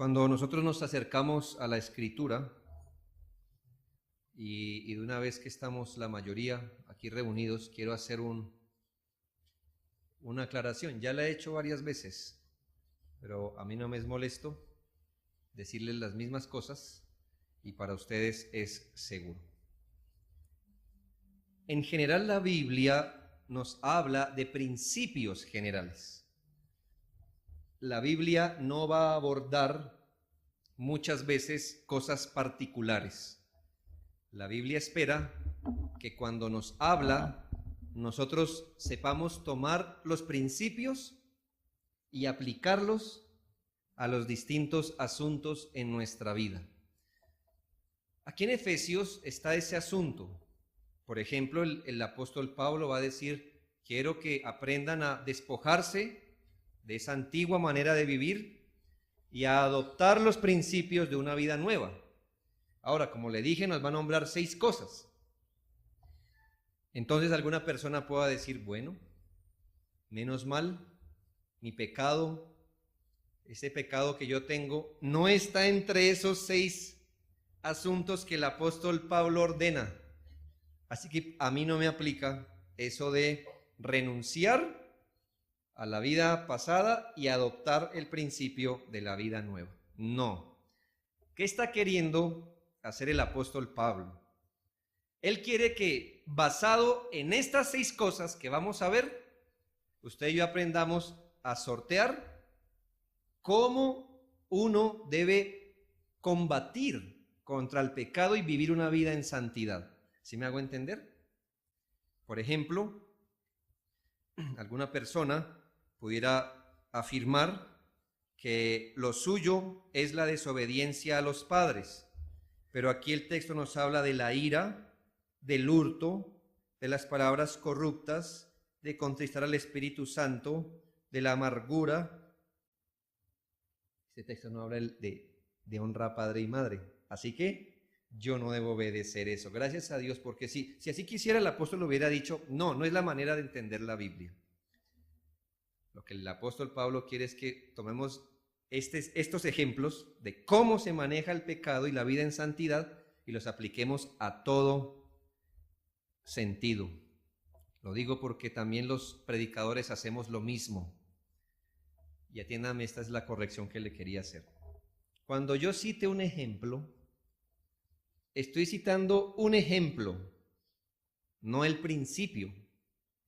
Cuando nosotros nos acercamos a la Escritura, y de una vez que estamos la mayoría aquí reunidos, quiero hacer una aclaración. Ya la he hecho varias veces, pero a mí no me es molesto decirles las mismas cosas y para ustedes es seguro. En general, la Biblia nos habla de principios generales. La Biblia no va a abordar muchas veces cosas particulares. La Biblia espera que cuando nos habla, nosotros sepamos tomar los principios y aplicarlos a los distintos asuntos en nuestra vida. Aquí en Efesios está ese asunto. Por ejemplo, el apóstol Pablo va a decir: quiero que aprendan a despojarse de esa antigua manera de vivir y a adoptar los principios de una vida nueva. Ahora, como le dije, nos va a nombrar 6 cosas. Entonces alguna persona pueda decir: bueno, menos mal, mi pecado, ese pecado que yo tengo, no está entre esos 6 asuntos que el apóstol Pablo ordena. Así que a mí no me aplica eso de renunciar a la vida pasada y adoptar el principio de la vida nueva. No. ¿Qué está queriendo hacer el apóstol Pablo? Él quiere que, basado en estas 6 cosas que vamos a ver, usted y yo aprendamos a sortear cómo uno debe combatir contra el pecado y vivir una vida en santidad. ¿Sí me hago entender? Por ejemplo, alguna persona pudiera afirmar que lo suyo es la desobediencia a los padres, pero aquí el texto nos habla de la ira, del hurto, de las palabras corruptas, de contristar al Espíritu Santo, de la amargura. Este texto no habla de honra a padre y madre, así que yo no debo obedecer eso. Gracias a Dios, porque si así quisiera, el apóstol lo hubiera dicho: no es la manera de entender la Biblia. Lo que el apóstol Pablo quiere es que tomemos estos ejemplos de cómo se maneja el pecado y la vida en santidad y los apliquemos a todo sentido. Lo digo porque también los predicadores hacemos lo mismo. Y atiéndame, esta es la corrección que le quería hacer. Cuando yo cite un ejemplo, estoy citando un ejemplo, no el principio,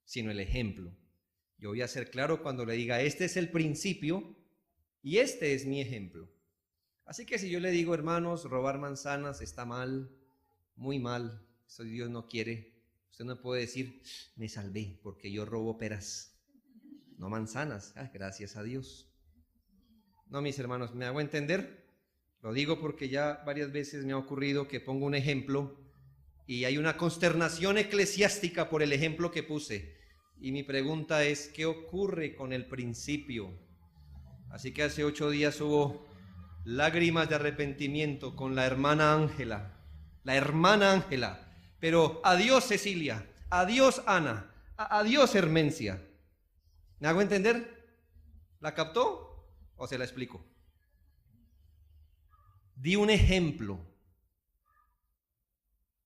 sino el ejemplo. Yo voy a ser claro cuando le diga: este es el principio y este es mi ejemplo. Así que si yo le digo: hermanos, robar manzanas está mal, muy mal, eso Dios no quiere, usted no puede decir: me salvé porque yo robo peras, no manzanas. Gracias a Dios. No, mis hermanos, ¿me hago entender? Lo digo porque ya varias veces me ha ocurrido que pongo un ejemplo y hay una consternación eclesiástica por el ejemplo que puse. Y mi pregunta es: ¿qué ocurre con el principio? Así que hace 8 días hubo lágrimas de arrepentimiento con la hermana Ángela. Pero adiós Cecilia, adiós Ana, adiós Hermencia. ¿Me hago entender? ¿La captó o se la explico? Di un ejemplo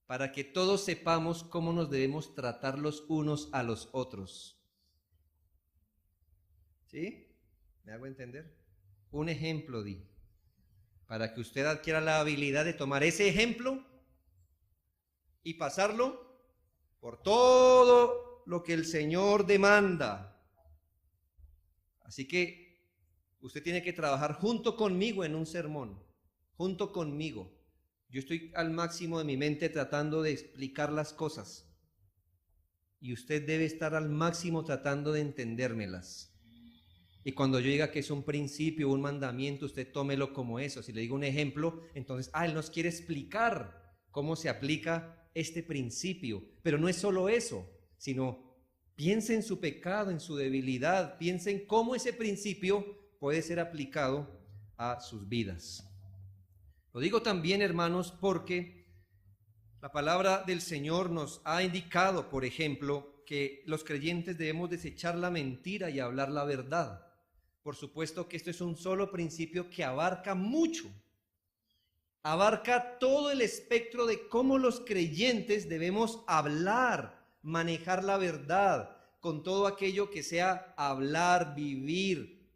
para que todos sepamos cómo nos debemos tratar los unos a los otros. ¿Sí? ¿Me hago entender? Un ejemplo di, para que usted adquiera la habilidad de tomar ese ejemplo y pasarlo por todo lo que el Señor demanda. Así que usted tiene que trabajar junto conmigo en un sermón, junto conmigo. Yo estoy al máximo de mi mente tratando de explicar las cosas y usted debe estar al máximo tratando de entendérmelas. Y cuando yo diga que es un principio, un mandamiento, usted tómelo como eso. Si le digo un ejemplo, entonces, Él nos quiere explicar cómo se aplica este principio. Pero no es solo eso, sino piense en su pecado, en su debilidad, piense en cómo ese principio puede ser aplicado a sus vidas. Lo digo también, hermanos, porque la palabra del Señor nos ha indicado, por ejemplo, que los creyentes debemos desechar la mentira y hablar la verdad. Por supuesto que esto es un solo principio que abarca mucho. Abarca todo el espectro de cómo los creyentes debemos hablar, manejar la verdad, con todo aquello que sea hablar, vivir,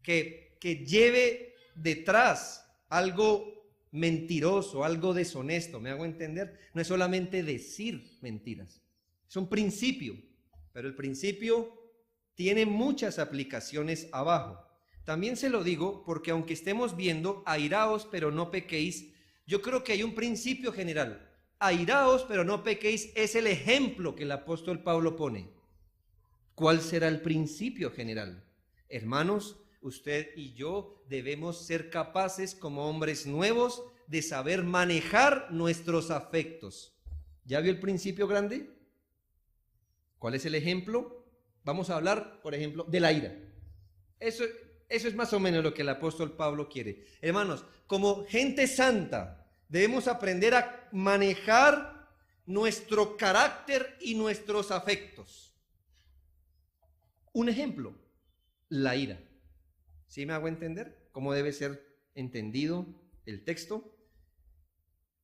que lleve detrás algo mentiroso, algo deshonesto. ¿Me hago entender? No es solamente decir mentiras, es un principio, pero el principio tiene muchas aplicaciones abajo. También se lo digo porque aunque estemos viendo airaos pero no pequéis, yo creo que hay un principio general. Airaos pero no pequéis es el ejemplo que el apóstol Pablo pone. ¿Cuál será el principio general? Hermanos, usted y yo debemos ser capaces como hombres nuevos de saber manejar nuestros afectos. ¿Ya vio el principio grande? ¿Cuál es el ejemplo? Vamos a hablar, por ejemplo, de la ira. Eso es más o menos lo que el apóstol Pablo quiere. Hermanos, como gente santa, debemos aprender a manejar nuestro carácter y nuestros afectos. Un ejemplo, la ira. ¿Sí me hago entender cómo debe ser entendido el texto?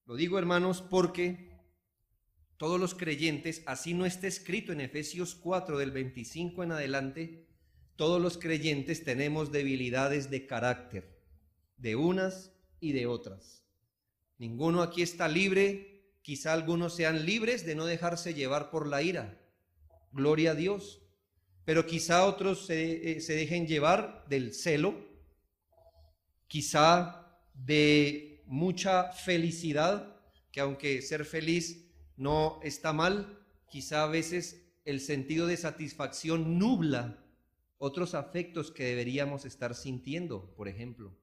Lo digo, hermanos, porque todos los creyentes, así no está escrito en Efesios 4 del 25 en adelante, todos los creyentes tenemos debilidades de carácter, de unas y de otras. Ninguno aquí está libre, quizá algunos sean libres de no dejarse llevar por la ira, gloria a Dios, pero quizá otros se dejen llevar del celo, quizá de mucha felicidad, que aunque ser feliz no está mal, quizá a veces el sentido de satisfacción nubla otros afectos que deberíamos estar sintiendo, por ejemplo.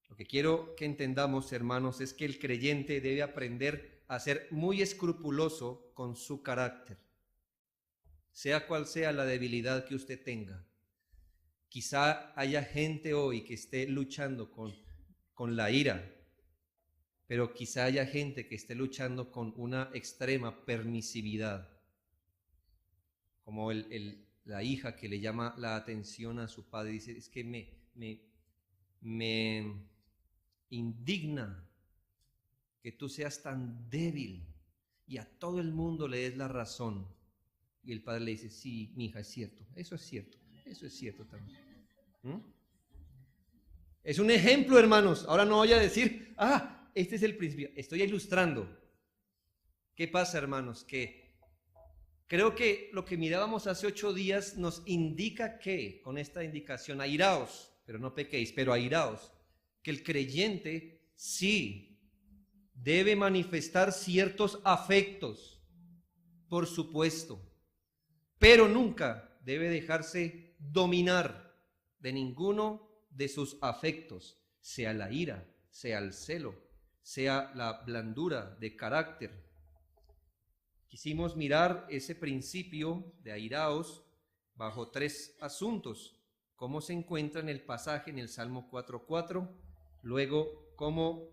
Lo que quiero que entendamos, hermanos, es que el creyente debe aprender a ser muy escrupuloso con su carácter, sea cual sea la debilidad que usted tenga. Quizá haya gente hoy que esté luchando con la ira, pero quizá haya gente que esté luchando con una extrema permisividad, como la hija que le llama la atención a su padre y dice, es que me indigna que tú seas tan débil y a todo el mundo le des la razón. Y el padre le dice, sí, mi hija, es cierto también. Es un ejemplo, hermanos. Ahora no voy a decir, este es el principio. Estoy ilustrando. ¿Qué pasa, hermanos? Que creo que lo que mirábamos hace 8 días nos indica que, con esta indicación, airaos, pero no pequéis, pero airaos, que el creyente sí debe manifestar ciertos afectos, por supuesto, pero nunca debe dejarse dominar de ninguno de sus afectos, sea la ira, sea el celo, sea la blandura de carácter. Quisimos mirar ese principio de airaos bajo 3 asuntos. Cómo se encuentra en el pasaje en el Salmo 4:4, luego cómo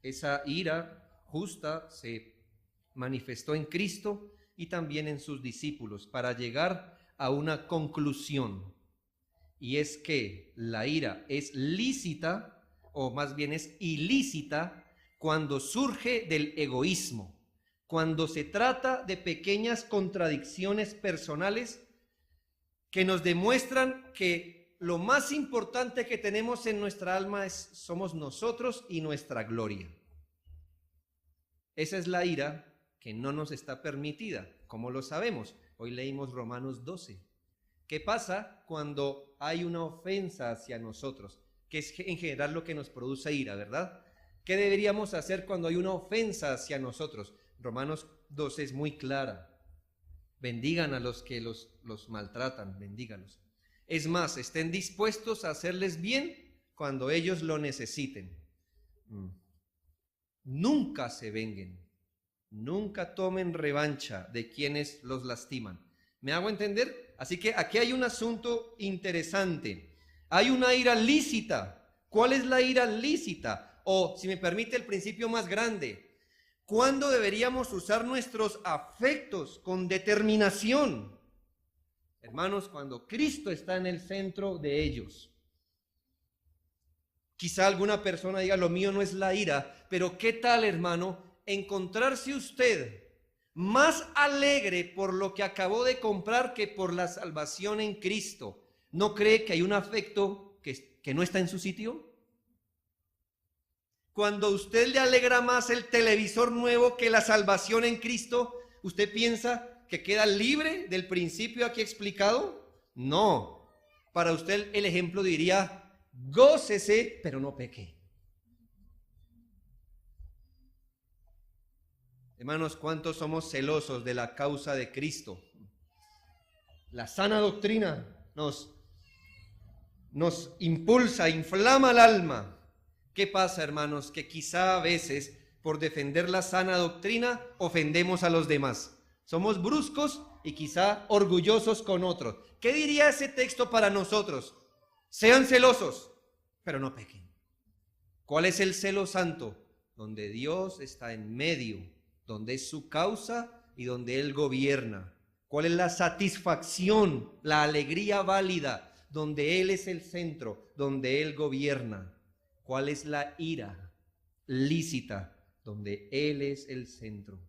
esa ira justa se manifestó en Cristo y también en sus discípulos, para llegar a una conclusión, y es que la ira es lícita, o más bien es ilícita, cuando surge del egoísmo, cuando se trata de pequeñas contradicciones personales que nos demuestran que lo más importante que tenemos en nuestra alma somos nosotros y nuestra gloria. Esa es la ira que no nos está permitida. ¿Cómo lo sabemos? Hoy leímos Romanos 12. ¿Qué pasa cuando hay una ofensa hacia nosotros? Que es en general lo que nos produce ira, ¿verdad? ¿Qué deberíamos hacer cuando hay una ofensa hacia nosotros? Romanos 12 es muy clara. Bendigan a los que los maltratan, bendígalos. Es más, estén dispuestos a hacerles bien cuando ellos lo necesiten. Nunca se venguen, nunca tomen revancha de quienes los lastiman. ¿Me hago entender? Así que aquí hay un asunto interesante. Hay una ira lícita. ¿Cuál es la ira lícita? O, si me permite, el principio más grande. ¿Cuándo deberíamos usar nuestros afectos con determinación? Hermanos, cuando Cristo está en el centro de ellos. Quizá alguna persona diga, lo mío no es la ira, pero ¿qué tal, hermano, encontrarse usted más alegre por lo que acabó de comprar que por la salvación en Cristo? ¿No cree que hay un afecto que no está en su sitio? Cuando a usted le alegra más el televisor nuevo que la salvación en Cristo, ¿usted piensa que queda libre del principio aquí explicado? No. Para usted el ejemplo diría, gócese, pero no peque. Hermanos, ¿cuántos somos celosos de la causa de Cristo? La sana doctrina nos impulsa, inflama el alma. ¿Qué pasa, hermanos? Que quizá a veces, por defender la sana doctrina, ofendemos a los demás. Somos bruscos y quizá orgullosos con otros. ¿Qué diría ese texto para nosotros? Sean celosos, pero no pequen. ¿Cuál es el celo santo? Donde Dios está en medio, donde es su causa y donde Él gobierna. ¿Cuál es la satisfacción, la alegría válida? Donde Él es el centro, donde Él gobierna. ¿Cuál es la ira lícita? Donde Él es el centro,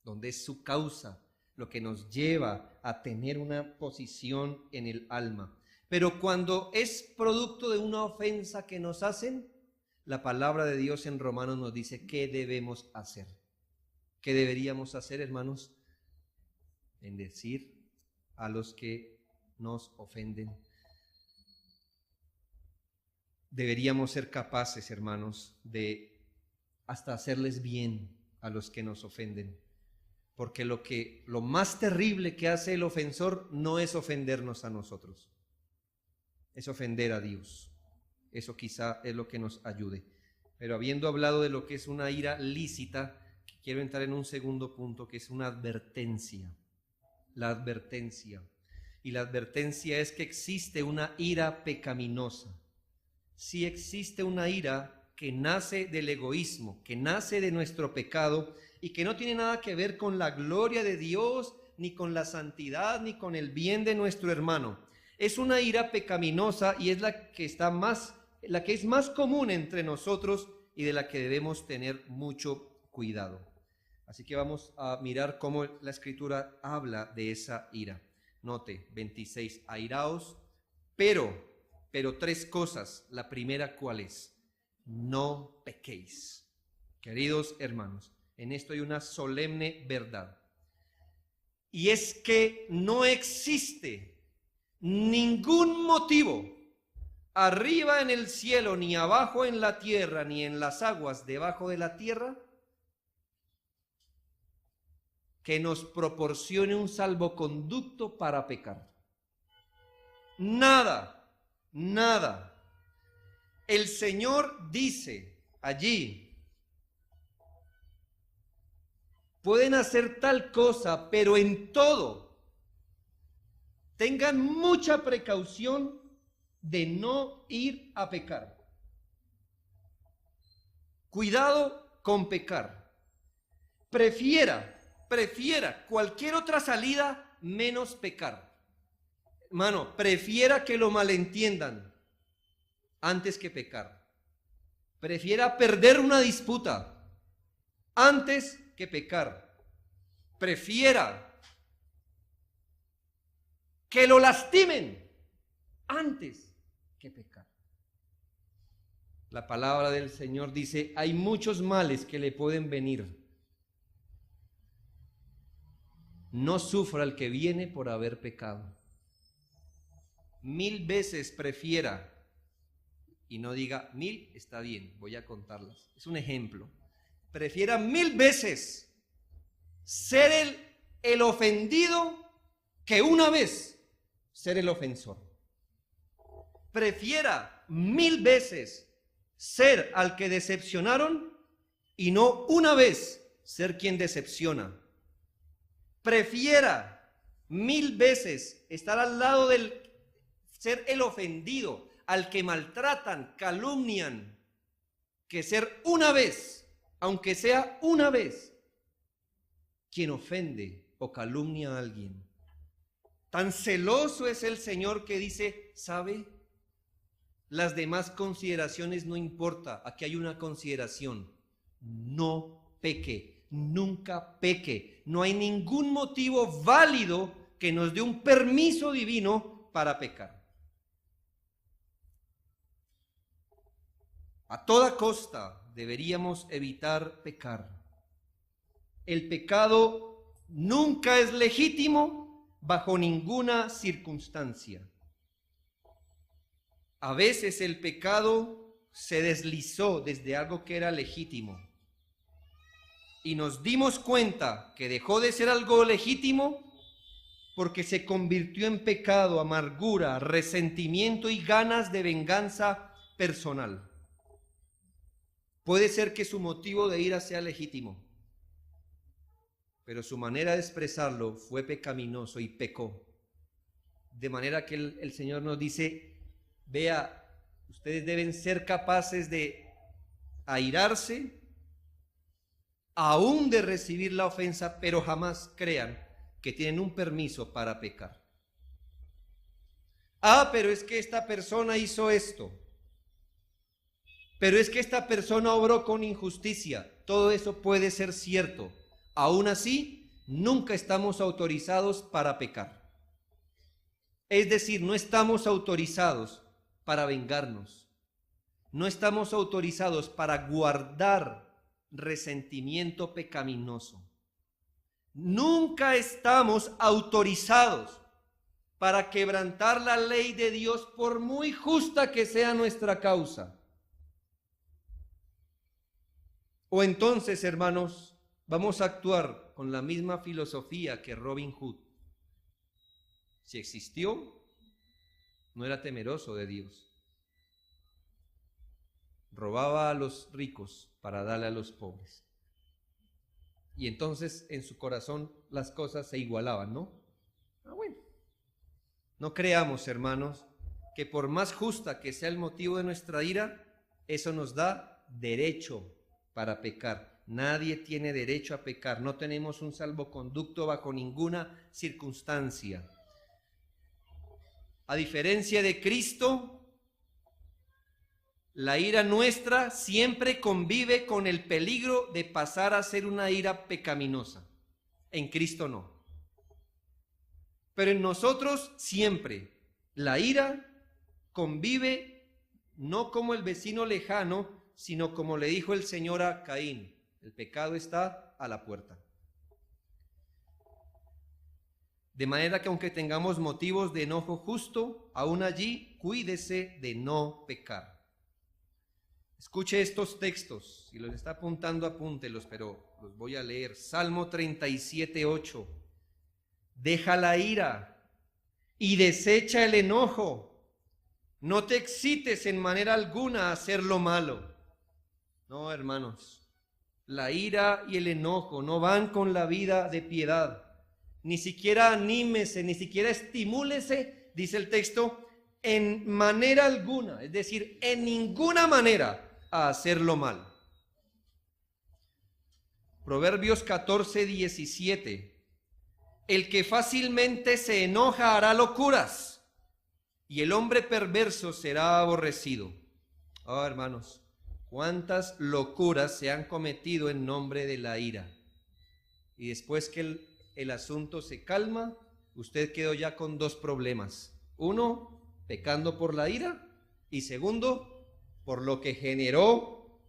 donde es su causa, lo que nos lleva a tener una posición en el alma. Pero cuando es producto de una ofensa que nos hacen, la palabra de Dios en Romanos nos dice qué debemos hacer. ¿Qué deberíamos hacer, hermanos? Bendecir a los que nos ofenden. Deberíamos ser capaces, hermanos, de hasta hacerles bien a los que nos ofenden. Porque lo más terrible que hace el ofensor no es ofendernos a nosotros, es ofender a Dios. Eso quizá es lo que nos ayude. Pero habiendo hablado de lo que es una ira lícita, quiero entrar en un segundo punto, que es una advertencia. La advertencia. Y la advertencia es que existe una ira pecaminosa. Sí existe una ira que nace del egoísmo, que nace de nuestro pecado y que no tiene nada que ver con la gloria de Dios, ni con la santidad, ni con el bien de nuestro hermano. Es una ira pecaminosa y es la que es más común entre nosotros y de la que debemos tener mucho cuidado. Así que vamos a mirar cómo la Escritura habla de esa ira. Note, 26, airaos, pero 3 cosas. La primera, ¿cuál es? No pequéis. Queridos hermanos, en esto hay una solemne verdad. Y es que no existe ningún motivo arriba en el cielo, ni abajo en la tierra, ni en las aguas debajo de la tierra, que nos proporcione un salvoconducto para pecar. Nada, nada. El Señor dice allí, pueden hacer tal cosa, pero en todo tengan mucha precaución de no ir a pecar. Cuidado con pecar. Prefiera cualquier otra salida menos pecar. Hermano, prefiera que lo malentiendan antes que pecar. Prefiera perder una disputa antes que pecar. Prefiera que lo lastimen antes que pecar. La palabra del Señor dice, hay muchos males que le pueden venir. No sufra el que viene por haber pecado. 1000 veces prefiera, y no diga 1000, está bien, voy a contarlas. Es un ejemplo. Prefiera 1000 veces ser el ofendido que una vez ser el ofensor. Prefiera 1000 veces ser al que decepcionaron y no una vez ser quien decepciona. Prefiera 1000 veces estar al lado del ser el ofendido, al que maltratan, calumnian, que ser una vez, aunque sea una vez, quien ofende o calumnia a alguien. Tan celoso es el Señor que dice, ¿sabe? Las demás consideraciones no importa. Aquí hay una consideración. No peque, nunca peque. No hay ningún motivo válido que nos dé un permiso divino para pecar. A toda costa deberíamos evitar pecar. El pecado nunca es legítimo bajo ninguna circunstancia. A veces el pecado se deslizó desde algo que era legítimo y nos dimos cuenta que dejó de ser algo legítimo porque se convirtió en pecado, amargura, resentimiento y ganas de venganza personal. Puede ser que su motivo de ira sea legítimo, pero su manera de expresarlo fue pecaminoso y pecó. De manera que el Señor nos dice, vea, ustedes deben ser capaces de airarse, aún de recibir la ofensa, pero jamás crean que tienen un permiso para pecar. Ah, pero es que esta persona hizo esto. Pero es que esta persona obró con injusticia. Todo eso puede ser cierto. Aún así, nunca estamos autorizados para pecar. Es decir, no estamos autorizados para vengarnos. No estamos autorizados para guardar resentimiento pecaminoso. Nunca estamos autorizados para quebrantar la ley de Dios por muy justa que sea nuestra causa. O entonces, hermanos, vamos a actuar con la misma filosofía que Robin Hood. Si existió, no era temeroso de Dios. Robaba a los ricos para darle a los pobres. Y entonces en su corazón las cosas se igualaban, ¿no? Bueno. No creamos, hermanos, que por más justa que sea el motivo de nuestra ira, eso nos da derecho para pecar. Nadie tiene derecho a pecar. No tenemos un salvoconducto bajo ninguna circunstancia. A diferencia de Cristo, la ira nuestra siempre convive con el peligro de pasar a ser una ira pecaminosa. En Cristo no. Pero en nosotros siempre la ira convive no como el vecino lejano, sino como le dijo el Señor a Caín, el pecado está a la puerta. De manera que aunque tengamos motivos de enojo justo, aún allí cuídese de no pecar. Escuche estos textos, si los está apuntando, apúntelos, pero los voy a leer. Salmo 37:8. Deja la ira y desecha el enojo. No te excites en manera alguna a hacer lo malo. No, hermanos, la ira y el enojo no van con la vida de piedad. Ni siquiera anímese, ni siquiera estimúlese, dice el texto, en manera alguna, es decir, en ninguna manera a hacer lo malo. Proverbios 14:17. El que fácilmente se enoja hará locuras, y el hombre perverso será aborrecido. Oh, hermanos, cuántas locuras se han cometido en nombre de la ira. Y después que el asunto se calma, usted quedó ya con dos problemas. Uno, pecando por la ira, y segundo, por lo que generó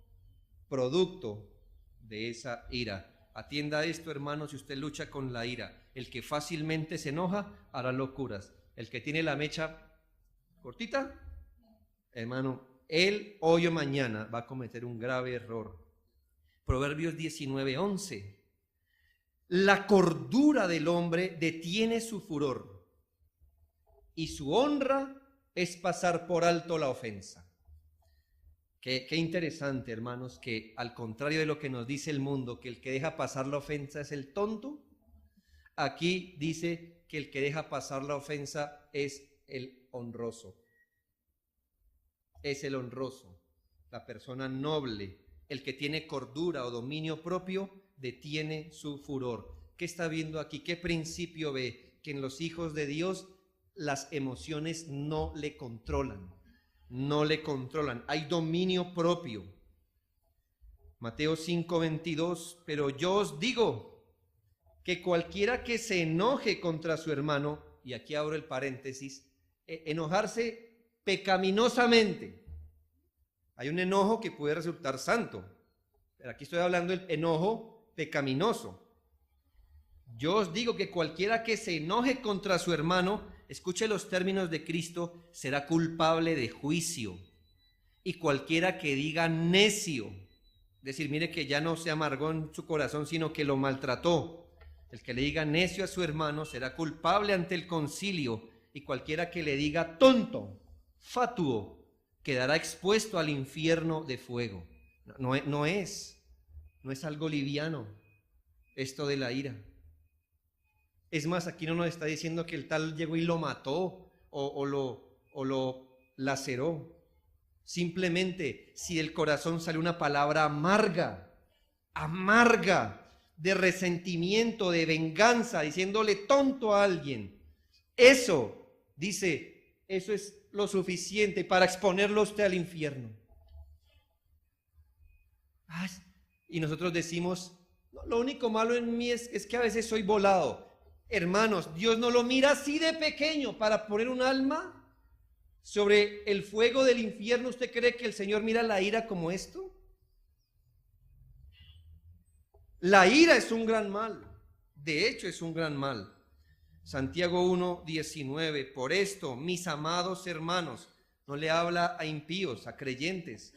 producto de esa ira. Atienda esto, hermanos, si usted lucha con la ira. El que fácilmente se enoja hará locuras. El que tiene la mecha cortita, hermano, él hoy o mañana va a cometer un grave error. Proverbios 19:11. La cordura del hombre detiene su furor, y su honra es pasar por alto la ofensa. Qué interesante, hermanos, que al contrario de lo que nos dice el mundo, que el que deja pasar la ofensa es el tonto, aquí dice que el que deja pasar la ofensa es el honroso. Es el honroso, la persona noble, el que tiene cordura o dominio propio, detiene su furor. ¿Qué está viendo aquí? ¿Qué principio ve? que en los hijos de Dios las emociones no le controlan, hay dominio propio. Mateo 5:22, pero yo os digo que cualquiera que se enoje contra su hermano, y aquí abro el paréntesis, enojarse pecaminosamente. Hay un enojo que puede resultar santo, pero aquí estoy hablando del enojo pecaminoso. Yo os digo que cualquiera que se enoje contra su hermano, escuche los términos de Cristo, será culpable de juicio. Y cualquiera que diga necio, es decir, mire que ya no se amargó en su corazón, sino que lo maltrató. El que le diga necio a su hermano será culpable ante el concilio, y cualquiera que le diga tonto, fatuo, quedará expuesto al infierno de fuego. No es algo liviano esto de la ira. Es más, aquí no nos está diciendo que el tal llegó y lo mató o lo laceró. Simplemente, si del corazón sale una palabra amarga, de resentimiento, de venganza, diciéndole tonto a alguien, eso es lo suficiente para exponerlo usted al infierno. Y nosotros decimos, no, lo único malo en mí es que a veces soy volado. Hermanos, Dios no lo mira así de pequeño para poner un alma sobre el fuego del infierno. ¿Usted cree que el Señor mira la ira como esto? La ira es un gran mal, de hecho es un gran mal. Santiago 1:19, por esto, mis amados hermanos, no le habla a impíos, a creyentes.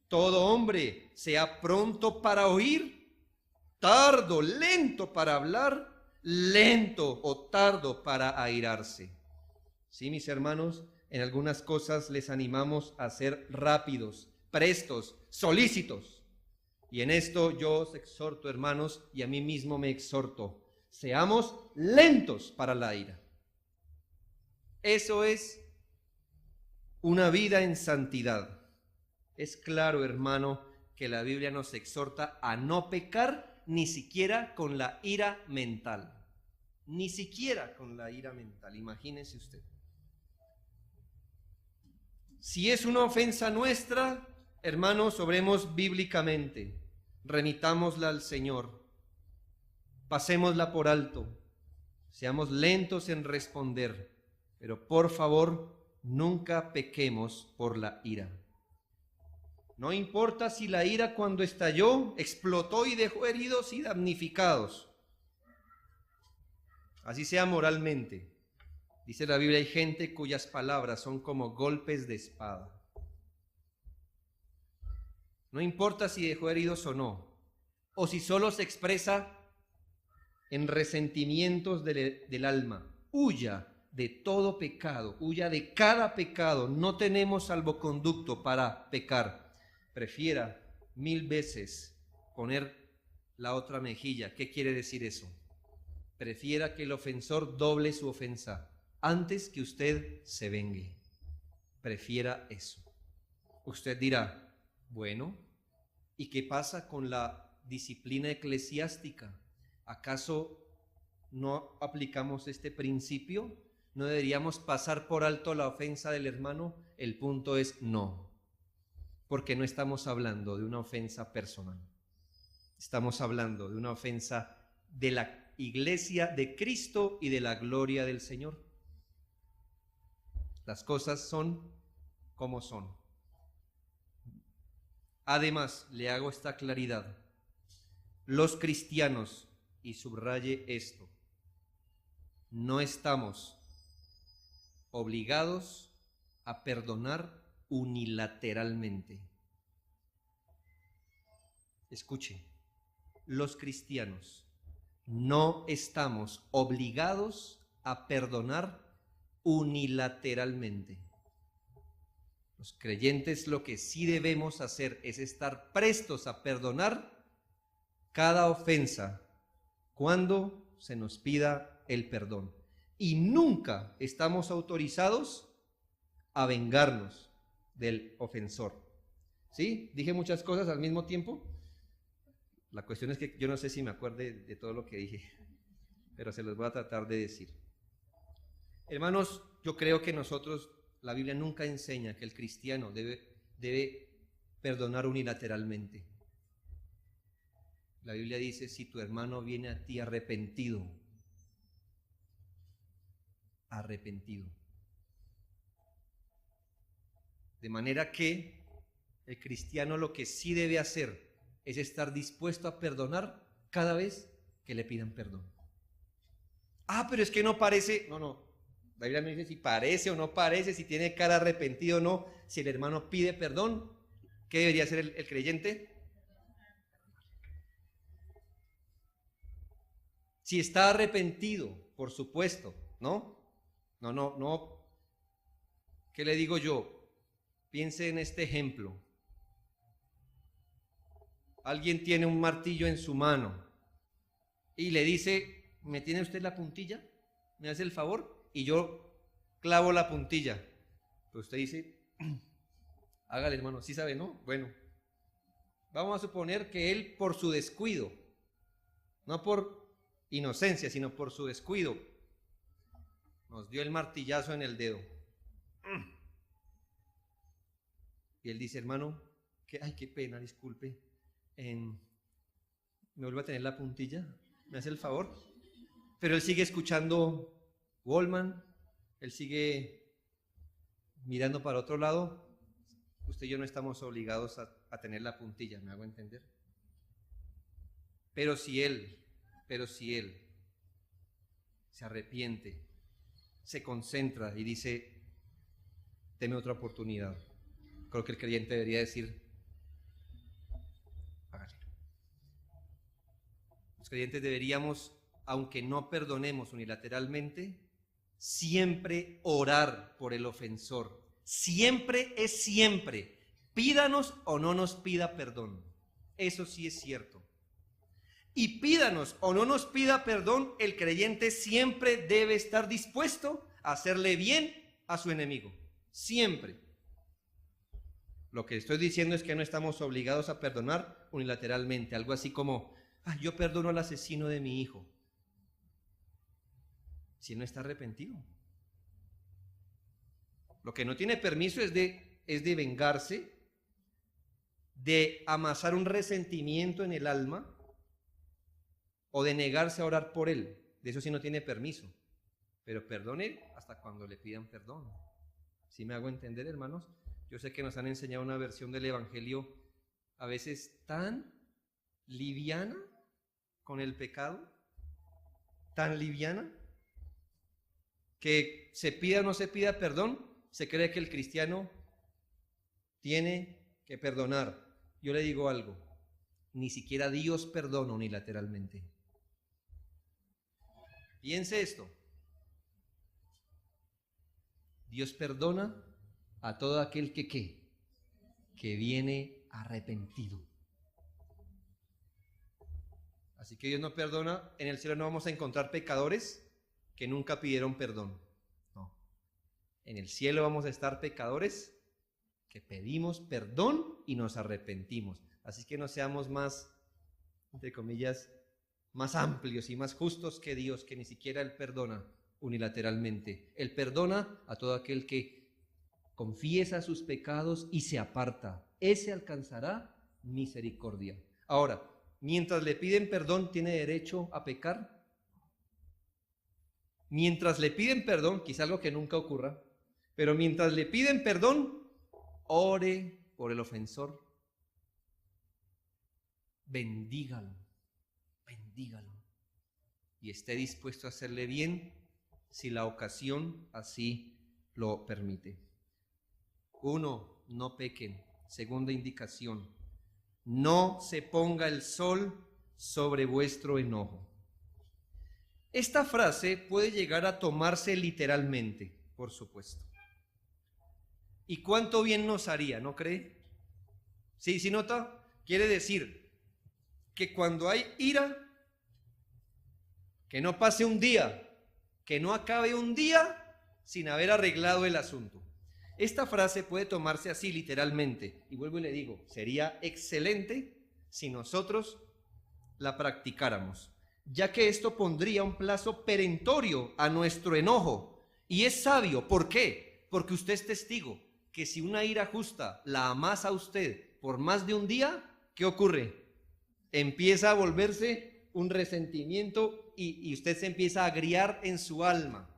Todo hombre sea pronto para oír, tardo, lento para hablar, lento o tardo para airarse. Sí, mis hermanos, en algunas cosas les animamos a ser rápidos, prestos, solícitos. Y en esto yo os exhorto, hermanos, y a mí mismo me exhorto, seamos lentos para la ira. Eso es una vida en santidad. Es claro, hermano, que la Biblia nos exhorta a no pecar ni siquiera con la ira mental. Ni siquiera con la ira mental, imagínese usted. Si es una ofensa nuestra, hermanos, obremos bíblicamente, remitámosla al Señor, pasémosla por alto, seamos lentos en responder, pero por favor, nunca pequemos por la ira. No importa si la ira cuando estalló, explotó y dejó heridos y damnificados. Así sea moralmente. Dice la Biblia, hay gente cuyas palabras son como golpes de espada. No importa si dejó heridos o no, o si solo se expresa en resentimientos del alma. Huya de todo pecado, huya de cada pecado. No tenemos salvoconducto para pecar. Prefiera 1000 veces poner la otra mejilla. ¿Qué quiere decir eso? Prefiera que el ofensor doble su ofensa antes que usted se vengue. Prefiera eso. Usted dirá, bueno, ¿y qué pasa con la disciplina eclesiástica? ¿Acaso no aplicamos este principio? ¿No deberíamos pasar por alto la ofensa del hermano? El punto es no, porque no estamos hablando de una ofensa personal. Estamos hablando de una ofensa de la iglesia de Cristo y de la gloria del Señor. Las cosas son como son. Además, le hago esta claridad. Los cristianos, y subraye esto, no estamos obligados a perdonar unilateralmente. Escuche, los cristianos no estamos obligados a perdonar unilateralmente. Los creyentes lo que sí debemos hacer es estar prestos a perdonar cada ofensa cuando se nos pida el perdón. Y nunca estamos autorizados a vengarnos del ofensor. ¿Sí? ¿Dije muchas cosas al mismo tiempo? La cuestión es que yo no sé si me acuerde de todo lo que dije, pero se los voy a tratar de decir. Hermanos, yo creo que nosotros, la Biblia nunca enseña que el cristiano debe perdonar unilateralmente. La Biblia dice, si tu hermano viene a ti arrepentido, de manera que el cristiano lo que sí debe hacer es estar dispuesto a perdonar cada vez que le pidan perdón. Pero es que no parece, no. La Biblia no dice si parece o no parece, si tiene cara arrepentido o no. Si el hermano pide perdón, ¿qué debería hacer el creyente? Si está arrepentido, por supuesto, ¿no? No. ¿Qué le digo yo? Piense en este ejemplo. Alguien tiene un martillo en su mano y le dice, ¿me tiene usted la puntilla? ¿Me hace el favor? Y yo clavo la puntilla. Pero usted dice, hágale, hermano, ¿sí sabe, no? Bueno, vamos a suponer que él por su descuido, no por inocencia, sino por su descuido, nos dio el martillazo en el dedo. Y él dice, hermano, qué pena, disculpe, ¿me vuelvo a tener la puntilla? ¿Me hace el favor? Pero él sigue escuchando Wallman, él sigue mirando para otro lado. Usted y yo no estamos obligados a tener la puntilla, ¿me hago entender? Pero si él se arrepiente, se concentra y dice, deme otra oportunidad, creo que el creyente debería decir, hágale. Los creyentes deberíamos, aunque no perdonemos unilateralmente, siempre orar por el ofensor. Siempre es siempre. Pídanos o no nos pida perdón. Eso sí es cierto. Y pídanos o no nos pida perdón, el creyente siempre debe estar dispuesto a hacerle bien a su enemigo. Siempre. Lo que estoy diciendo es que no estamos obligados a perdonar unilateralmente. Algo así como, yo perdono al asesino de mi hijo. Si él no está arrepentido. Lo que no tiene permiso es de vengarse, de amasar un resentimiento en el alma o de negarse a orar por él. De eso sí no tiene permiso. Pero perdone hasta cuando le pidan perdón. ¿Sí me hago entender, hermanos? Yo sé que nos han enseñado una versión del Evangelio a veces tan liviana con el pecado, tan liviana, que se pida o no se pida perdón, se cree que el cristiano tiene que perdonar. Yo le digo algo, ni siquiera Dios perdona unilateralmente. Piense esto. Dios perdona a todo aquel que viene arrepentido. Así que Dios no perdona, en el cielo no vamos a encontrar pecadores que nunca pidieron perdón. No. En el cielo vamos a estar pecadores que pedimos perdón y nos arrepentimos. Así que no seamos más, entre comillas, más amplios y más justos que Dios, que ni siquiera Él perdona unilateralmente. Él perdona a todo aquel que confiesa sus pecados y se aparta. Ese alcanzará misericordia. Ahora, mientras le piden perdón, ¿tiene derecho a pecar? Mientras le piden perdón, quizá algo que nunca ocurra, pero mientras le piden perdón, ore por el ofensor. Bendígalo. Y esté dispuesto a hacerle bien si la ocasión así lo permite. 1. No pequen. Segunda indicación. No se ponga el sol sobre vuestro enojo. Esta frase puede llegar a tomarse literalmente, por supuesto. ¿Y cuánto bien nos haría, no cree? ¿Sí nota? Quiere decir que cuando hay ira, que no pase un día, que no acabe un día sin haber arreglado el asunto. Esta frase puede tomarse así literalmente, y vuelvo y le digo, sería excelente si nosotros la practicáramos, ya que esto pondría un plazo perentorio a nuestro enojo Y es sabio, ¿por qué? Porque usted es testigo que si una ira justa la amasa a usted por más de un día, ¿qué ocurre? Empieza a volverse un resentimiento y usted se empieza a agriar en su alma.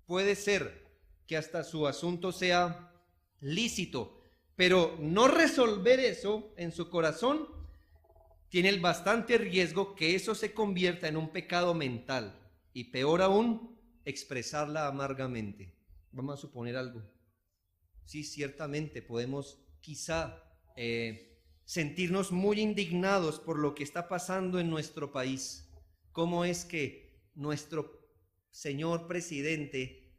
Puede ser que hasta su asunto sea lícito, pero no resolver eso en su corazón tiene el bastante riesgo que eso se convierta en un pecado mental y peor aún, expresarla amargamente. Vamos a suponer algo. Sí, ciertamente podemos quizá sentirnos muy indignados por lo que está pasando en nuestro país. ¿Cómo es que nuestro señor presidente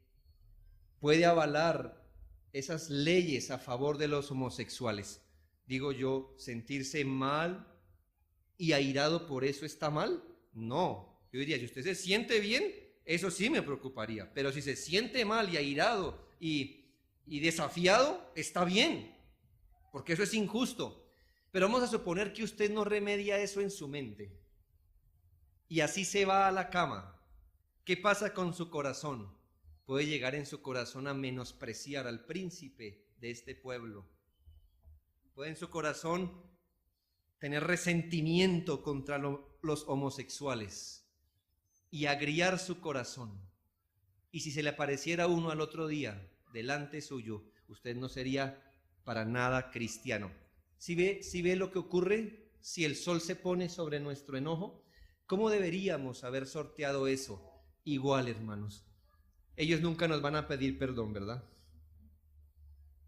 puede avalar esas leyes a favor de los homosexuales? Digo yo, sentirse mal y airado por eso está mal. No, yo diría, si usted se siente bien, eso sí me preocuparía, pero si se siente mal y airado y desafiado, está bien, porque eso es injusto. Pero vamos a suponer que usted no remedia eso en su mente y así se va a la cama. ¿Qué pasa con su corazón? Puede llegar en su corazón a menospreciar al príncipe de este pueblo. Puede en su corazón tener resentimiento contra los homosexuales y agriar su corazón. Y si se le apareciera uno al otro día delante suyo, usted no sería para nada cristiano. ¿Sí ve lo que ocurre si el sol se pone sobre nuestro enojo? ¿Cómo deberíamos haber sorteado eso? Igual, hermanos. Ellos nunca nos van a pedir perdón, ¿verdad?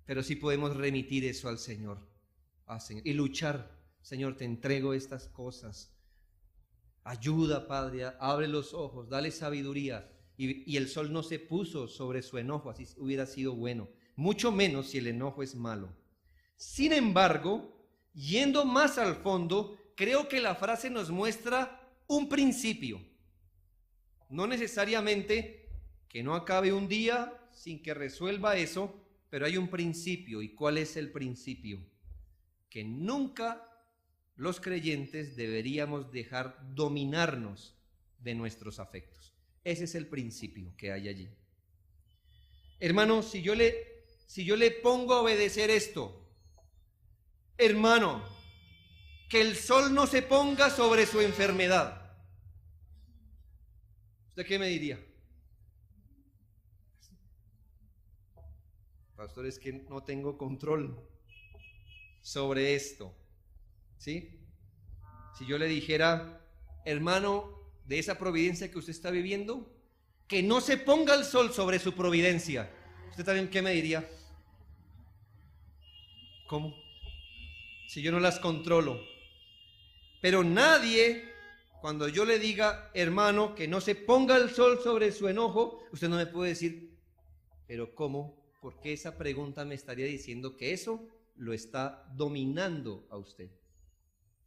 Pero sí podemos remitir eso al Señor. Señor, y luchar. Señor, te entrego estas cosas. Ayuda, Padre, abre los ojos, dale sabiduría. Y el sol no se puso sobre su enojo, así hubiera sido bueno. Mucho menos si el enojo es malo. Sin embargo, yendo más al fondo, creo que la frase nos muestra un principio. No necesariamente que no acabe un día sin que resuelva eso, pero hay un principio. ¿Y cuál es el principio? Que nunca los creyentes deberíamos dejar dominarnos de nuestros afectos. Ese es el principio que hay allí. Hermano, si yo le pongo a obedecer esto, hermano, que el sol no se ponga sobre su enfermedad, ¿usted qué me diría? Pastor, es que no tengo control sobre esto, ¿sí? Si yo le dijera, hermano, de esa providencia que usted está viviendo, que no se ponga el sol sobre su providencia, ¿usted también qué me diría? ¿Cómo? Si yo no las controlo. Pero nadie, cuando yo le diga, hermano, que no se ponga el sol sobre su enojo, usted no me puede decir, pero ¿cómo? Porque esa pregunta me estaría diciendo que eso lo está dominando a usted.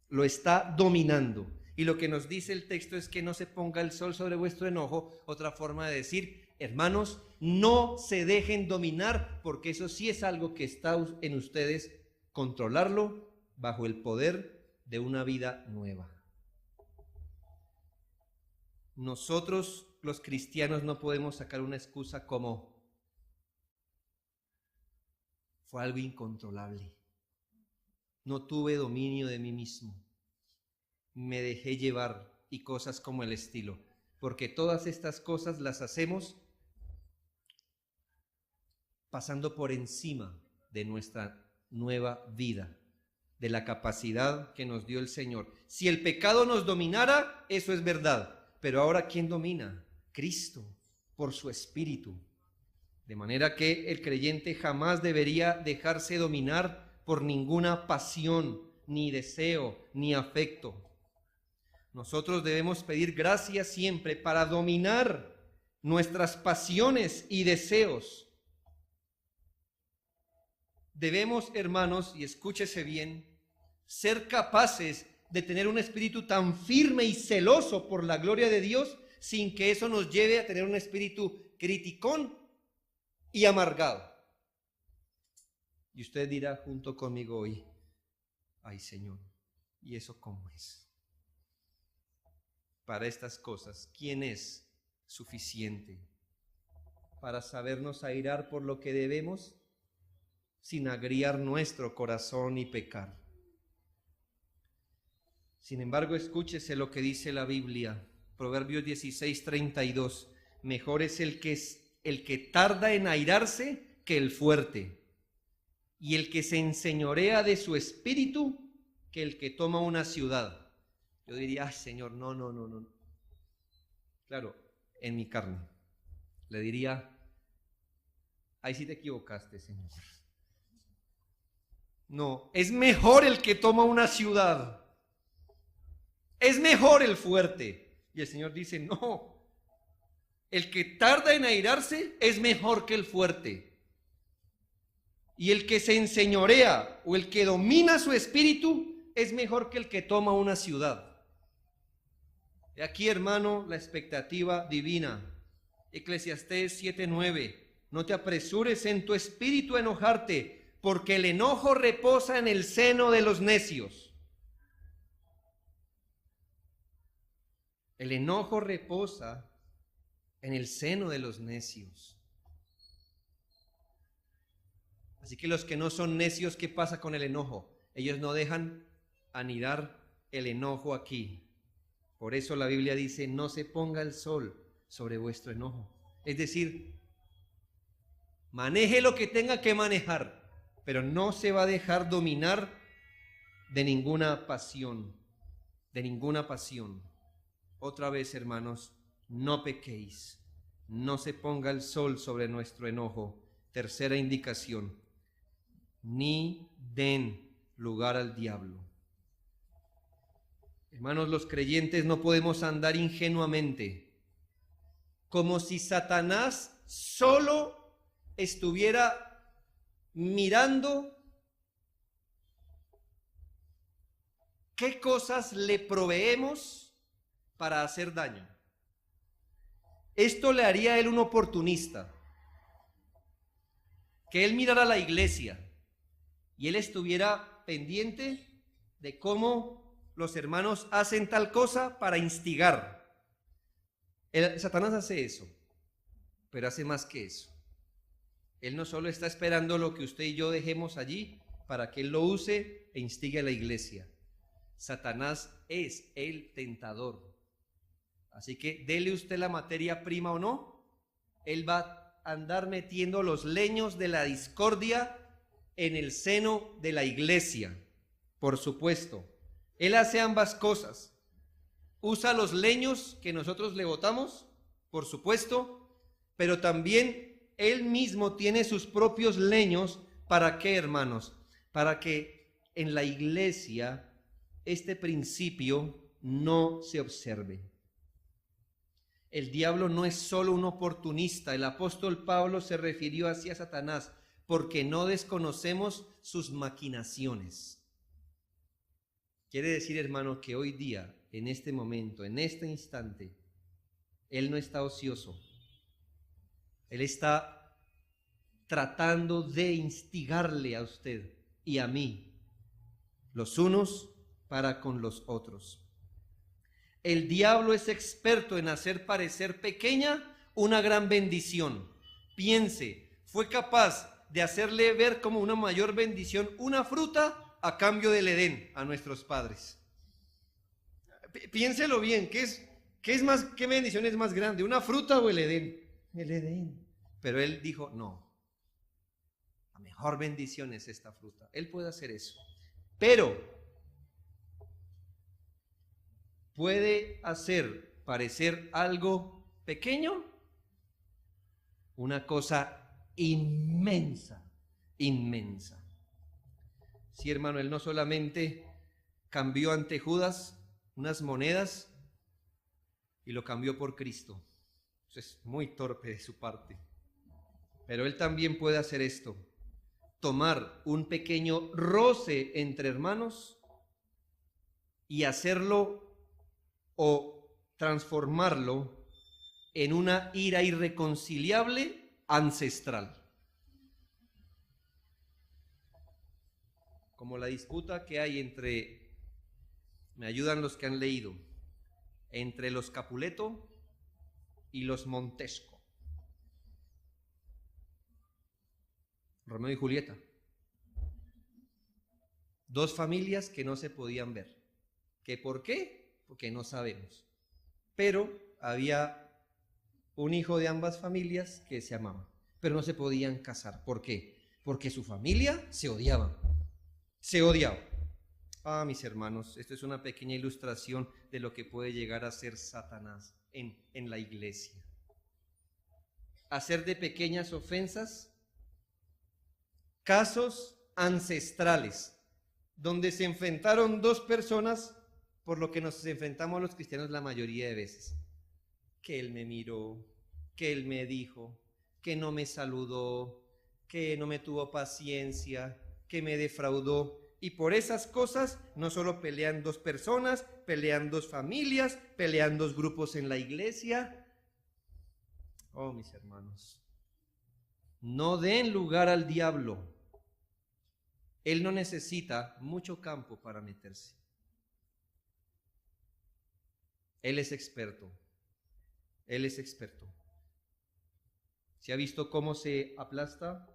Lo está dominando. Y lo que nos dice el texto es que no se ponga el sol sobre vuestro enojo. Otra forma de decir, hermanos, no se dejen dominar, porque eso sí es algo que está en ustedes, controlarlo bajo el poder de una vida nueva. Nosotros, los cristianos, no podemos sacar una excusa como fue algo incontrolable. No tuve dominio de mí mismo. Me dejé llevar y cosas como el estilo. Porque todas estas cosas las hacemos pasando por encima de nuestra nueva vida, de la capacidad que nos dio el Señor. Si el pecado nos dominara, eso es verdad. Pero ahora, ¿quién domina? Cristo, por su Espíritu. De manera que el creyente jamás debería dejarse dominar por ninguna pasión, ni deseo, ni afecto. Nosotros debemos pedir gracia siempre para dominar nuestras pasiones y deseos. Debemos, hermanos, y escúchese bien, ser capaces de tener un espíritu tan firme y celoso por la gloria de Dios, sin que eso nos lleve a tener un espíritu criticón y amargado. Y usted dirá junto conmigo hoy, ay Señor, ¿y eso cómo es? Para estas cosas, ¿quién es suficiente? para sabernos airar por lo que debemos, sin agriar nuestro corazón y pecar. Sin embargo, escúchese lo que dice la Biblia, Proverbios 16:32. Mejor es el que tarda en airarse que el fuerte, y el que se enseñorea de su espíritu que el que toma una ciudad. Yo diría, ay, Señor, no. Claro, en mi carne. Le diría, ahí sí te equivocaste, Señor. No, es mejor el que toma una ciudad. Es mejor el fuerte. Y el Señor dice, no. El que tarda en airarse es mejor que el fuerte. Y el que se enseñorea o el que domina su espíritu es mejor que el que toma una ciudad. Y aquí, hermano, la expectativa divina. Eclesiastés 7:9. No te apresures en tu espíritu a enojarte, porque el enojo reposa en el seno de los necios. El enojo reposa en el seno de los necios. Así que los que no son necios, ¿qué pasa con el enojo? Ellos no dejan anidar el enojo aquí. Por eso la Biblia dice, no se ponga el sol sobre vuestro enojo. Es decir, maneje lo que tenga que manejar, pero no se va a dejar dominar de ninguna pasión, Otra vez, hermanos, no pequéis, no se ponga el sol sobre nuestro enojo. Tercera indicación, ni den lugar al diablo. Hermanos, los creyentes no podemos andar ingenuamente, como si Satanás solo estuviera mirando qué cosas le proveemos para hacer daño. Esto le haría a él un oportunista, que él mirara la iglesia y él estuviera pendiente de cómo los hermanos hacen tal cosa para instigar. Satanás hace eso, pero hace más que eso. Él no solo está esperando lo que usted y yo dejemos allí para que él lo use e instigue a la iglesia. Satanás es el tentador. Así que dele usted la materia prima o no, él va a andar metiendo los leños de la discordia en el seno de la iglesia. Por supuesto, él hace ambas cosas. Usa los leños que nosotros le botamos, por supuesto, pero también él mismo tiene sus propios leños. ¿Para qué, hermanos? Para que en la iglesia este principio no se observe. El diablo no es solo un oportunista. El apóstol Pablo se refirió así a Satanás, porque no desconocemos sus maquinaciones. Quiere decir, hermano, que hoy día, en este momento, en este instante, él no está ocioso. Él está tratando de instigarle a usted y a mí, los unos para con los otros. El diablo es experto en hacer parecer pequeña una gran bendición. Piense, fue capaz de hacerle ver como una mayor bendición una fruta a cambio del Edén a nuestros padres. Piénselo bien, ¿qué bendición es más grande, una fruta o el Edén? El Edén. Pero él dijo, no, la mejor bendición es esta fruta. Él puede hacer eso, pero puede hacer parecer algo pequeño una cosa inmensa. Sí, hermano, él no solamente cambió ante Judas unas monedas y lo cambió por Cristo. Eso es muy torpe de su parte. Pero él también puede hacer esto: tomar un pequeño roce entre hermanos y hacerlo o transformarlo en una ira irreconciliable ancestral. Como la disputa que hay entre, me ayudan los que han leído, entre los Capuleto y los Montesco. Romeo y Julieta. Dos familias que no se podían ver. ¿Qué por qué? Porque no sabemos. Pero había un hijo de ambas familias que se amaban, pero no se podían casar. ¿Por qué? Porque su familia se odiaba. Se odiaba. Ah, mis hermanos, esto es una pequeña ilustración de lo que puede llegar a ser Satanás en la iglesia. Hacer de pequeñas ofensas casos ancestrales, donde se enfrentaron dos personas por lo que nos enfrentamos los cristianos la mayoría de veces. Que él me miró, que él me dijo, que no me saludó, que no me tuvo paciencia, que me defraudó. Y por esas cosas no solo pelean dos personas, pelean dos familias, pelean dos grupos en la iglesia. Oh, mis hermanos, no den lugar al diablo. Él no necesita mucho campo para meterse. Él es experto. Él es experto. ¿Se ha visto cómo se aplasta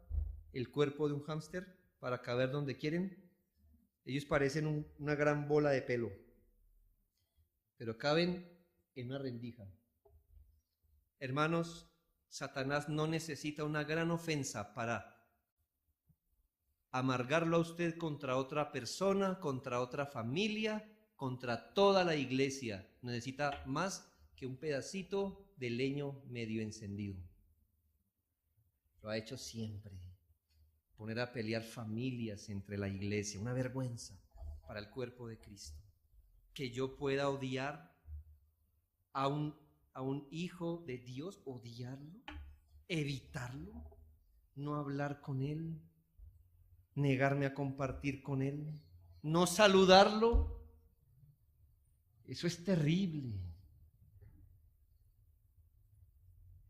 el cuerpo de un hámster para caber donde quieren? Ellos parecen una gran bola de pelo, pero caben en una rendija. Hermanos, Satanás no necesita una gran ofensa para amargarlo a usted contra otra persona, contra otra familia, contra toda la iglesia. Necesita más que un pedacito de leño medio encendido. Lo ha hecho siempre. Poner a pelear familias entre la iglesia, una vergüenza para el cuerpo de Cristo. Que yo pueda odiar a un hijo de Dios, odiarlo, evitarlo, no hablar con él, negarme a compartir con él, no saludarlo. Eso es terrible.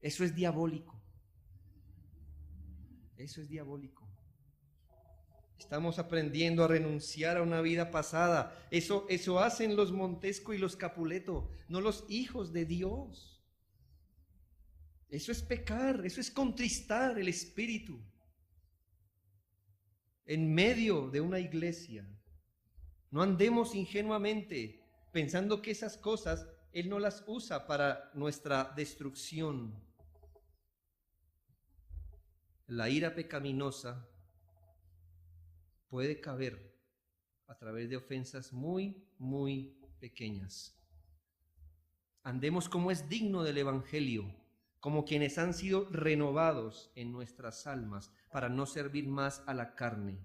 Eso es diabólico. Eso es diabólico. Estamos aprendiendo a renunciar a una vida pasada. Eso hacen los Montesco y los Capuleto, no los hijos de Dios. Eso es pecar, eso es contristar el espíritu en medio de una iglesia. No andemos ingenuamente pensando que esas cosas Él no las usa para nuestra destrucción. La ira pecaminosa puede caber a través de ofensas muy, muy pequeñas. Andemos como es digno del Evangelio, como quienes han sido renovados en nuestras almas para no servir más a la carne.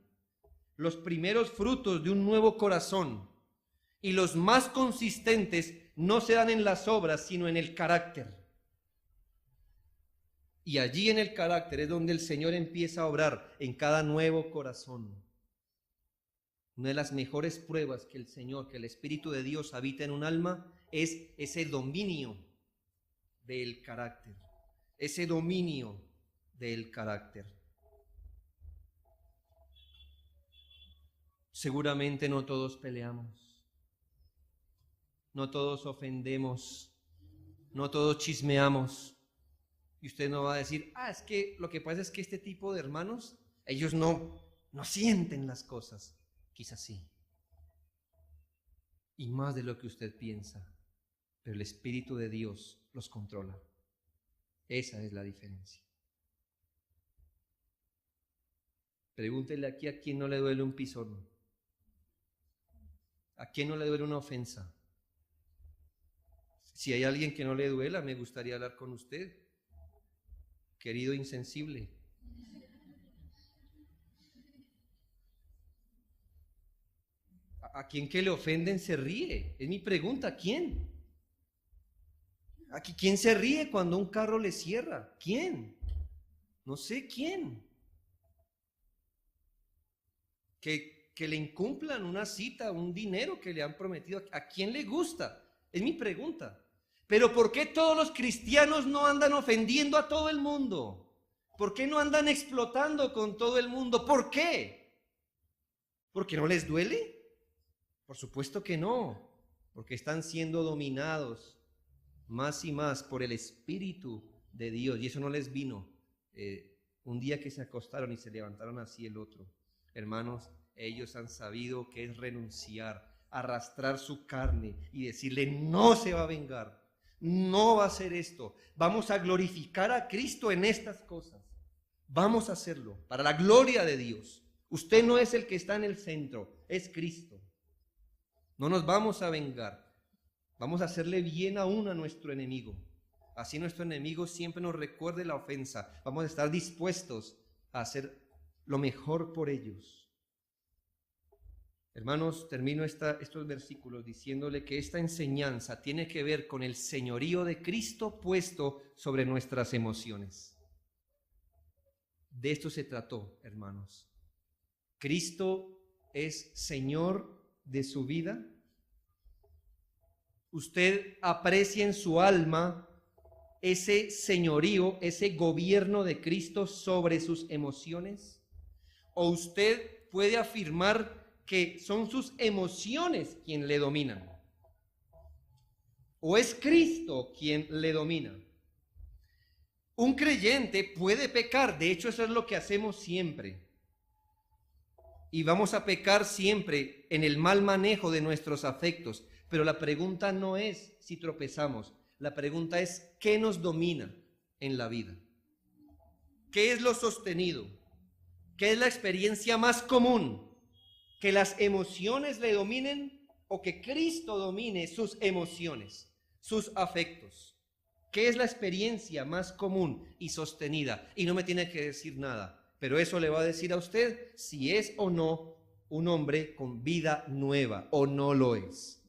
Los primeros frutos de un nuevo corazón y los más consistentes no se dan en las obras, sino en el carácter. Y allí en el carácter es donde el Señor empieza a obrar en cada nuevo corazón. Una de las mejores pruebas que el Espíritu de Dios habita en un alma es ese dominio del carácter. Ese dominio del carácter. Seguramente no todos peleamos, no todos ofendemos, no todos chismeamos. Y usted no va a decir, es que lo que pasa es que este tipo de hermanos, ellos no sienten las cosas. Quizás sí. Y más de lo que usted piensa. Pero el Espíritu de Dios los controla. Esa es la diferencia. Pregúntele aquí a quién no le duele un pisón. ¿A quién no le duele una ofensa? Si hay alguien que no le duela, me gustaría hablar con usted. Querido insensible. ¿A quién que le ofenden se ríe? Es mi pregunta, ¿a quién? ¿Quién se ríe cuando un carro le cierra? ¿Quién? No sé quién. Que le incumplan una cita, un dinero que le han prometido. ¿A quién le gusta? Es mi pregunta. Pero ¿por qué todos los cristianos no andan ofendiendo a todo el mundo? ¿Por qué no andan explotando con todo el mundo? ¿Por qué? ¿Porque no les duele? Por supuesto que no, porque están siendo dominados más y más por el Espíritu de Dios, y eso no les vino un día que se acostaron y se levantaron así el otro. Hermanos, ellos han sabido que es renunciar, arrastrar su carne y decirle, no se va a vengar, no va a hacer esto, vamos a glorificar a Cristo en estas cosas, vamos a hacerlo para la gloria de Dios. Usted no es el que está en el centro, es Cristo. No nos vamos a vengar, vamos a hacerle bien aún a nuestro enemigo. Así nuestro enemigo siempre nos recuerde la ofensa. Vamos a estar dispuestos a hacer lo mejor por ellos. Hermanos, termino estos versículos diciéndole que esta enseñanza tiene que ver con el señorío de Cristo puesto sobre nuestras emociones. De esto se trató, hermanos. Cristo es Señor de su vida. Usted aprecia en su alma ese señorío, ese gobierno de Cristo sobre sus emociones. ¿O usted puede afirmar que son sus emociones quien le dominan? ¿O es Cristo quien le domina? Un creyente puede pecar, de hecho eso es lo que hacemos siempre. Y vamos a pecar siempre en el mal manejo de nuestros afectos. Pero la pregunta no es si tropezamos, la pregunta es ¿qué nos domina en la vida? ¿Qué es lo sostenido? ¿Qué es la experiencia más común? ¿Que las emociones le dominen o que Cristo domine sus emociones, sus afectos? ¿Qué es la experiencia más común y sostenida? Y no me tiene que decir nada, pero eso le va a decir a usted si es o no un hombre con vida nueva o no lo es.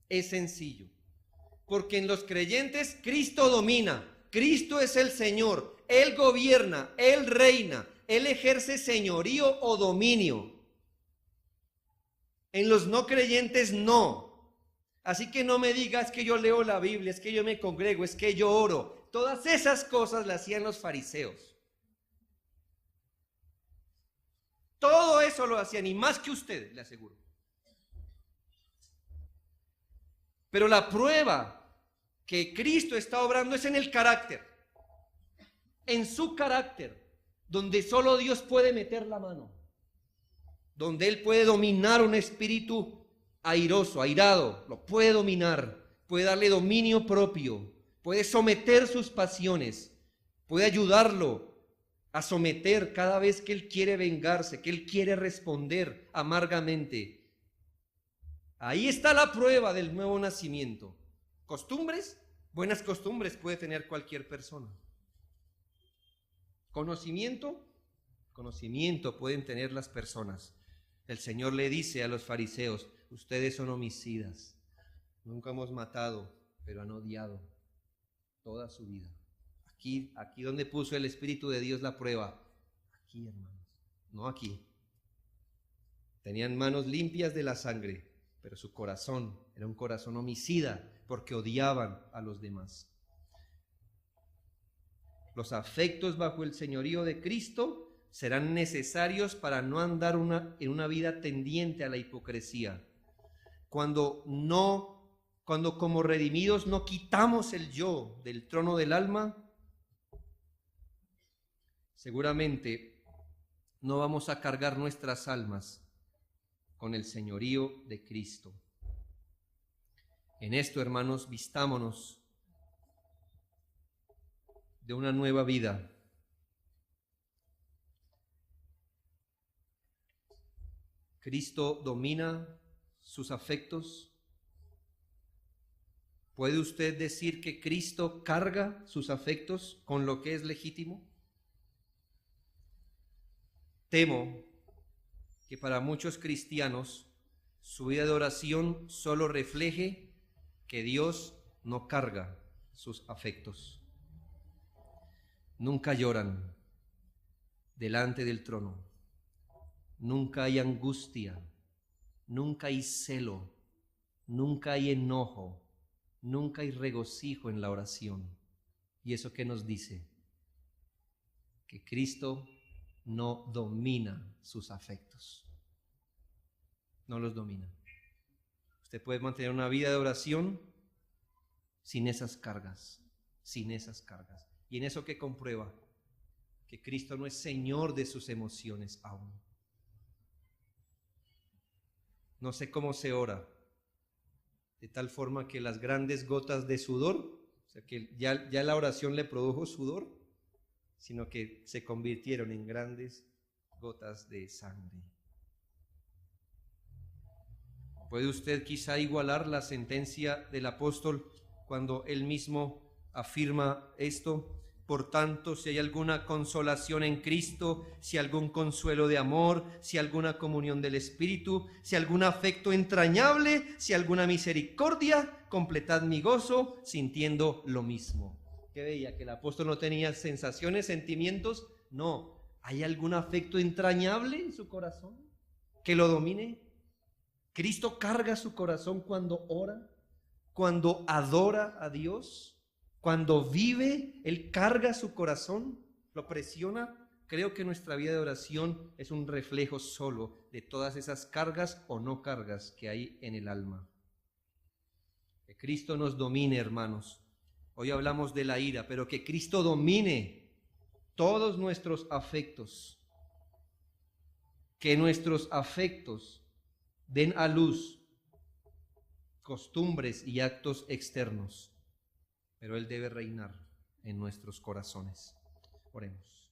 Es sencillo, porque en los creyentes Cristo domina, Cristo es el Señor, Él gobierna, Él reina, Él ejerce señorío o dominio. En los no creyentes no. Así que no me digas que yo leo la Biblia, es que yo me congrego, es que yo oro. Todas esas cosas las hacían los fariseos. Todo eso lo hacían y más que ustedes, le aseguro. Pero la prueba que Cristo está obrando es en el carácter, en su carácter, donde solo Dios puede meter la mano, donde Él puede dominar un espíritu airoso, airado, lo puede dominar, puede darle dominio propio, puede someter sus pasiones, puede ayudarlo a someter cada vez que Él quiere vengarse, que Él quiere responder amargamente. Ahí está la prueba del nuevo nacimiento. Costumbres, buenas costumbres puede tener cualquier persona. Conocimiento pueden tener las personas. El Señor le dice a los fariseos, ustedes son homicidas, nunca hemos matado, pero han odiado toda su vida. Aquí donde puso el Espíritu de Dios la prueba, aquí hermanos, no aquí. Tenían manos limpias de la sangre, pero su corazón era un corazón homicida porque odiaban a los demás. Los afectos bajo el señorío de Cristo serán necesarios para no andar en una vida tendiente a la hipocresía. Cuando como redimidos no quitamos el yo del trono del alma, seguramente no vamos a cargar nuestras almas con el señorío de Cristo. En esto, hermanos, vistámonos de una nueva vida. Cristo domina sus afectos. ¿Puede usted decir que Cristo carga sus afectos con lo que es legítimo? Temo que para muchos cristianos su vida de oración solo refleje que Dios no carga sus afectos. Nunca lloran delante del trono, nunca hay angustia, nunca hay celo, nunca hay enojo, nunca hay regocijo en la oración. ¿Y eso qué nos dice? Que Cristo no domina sus afectos. No los domina. Usted puede mantener una vida de oración sin esas cargas, sin esas cargas. ¿Y en eso qué comprueba? que Cristo no es Señor de sus emociones aún. No sé cómo se ora, de tal forma que las grandes gotas de sudor, o sea que ya la oración le produjo sudor, sino que se convirtieron en grandes gotas de sangre. ¿Puede usted quizá igualar la sentencia del apóstol cuando él mismo afirma esto? Por tanto, si hay alguna consolación en Cristo, si algún consuelo de amor, si alguna comunión del Espíritu, si algún afecto entrañable, si alguna misericordia, completad mi gozo sintiendo lo mismo. ¿Qué veía? ¿Que el apóstol no tenía sensaciones, sentimientos? No. ¿Hay algún afecto entrañable en su corazón que lo domine? ¿Cristo carga su corazón cuando ora, cuando adora a Dios? Cuando vive, Él carga su corazón, lo presiona. Creo que nuestra vida de oración es un reflejo solo de todas esas cargas o no cargas que hay en el alma. Que Cristo nos domine, hermanos. Hoy hablamos de la ira, pero que Cristo domine todos nuestros afectos. Que nuestros afectos den a luz costumbres y actos externos, pero Él debe reinar en nuestros corazones. Oremos.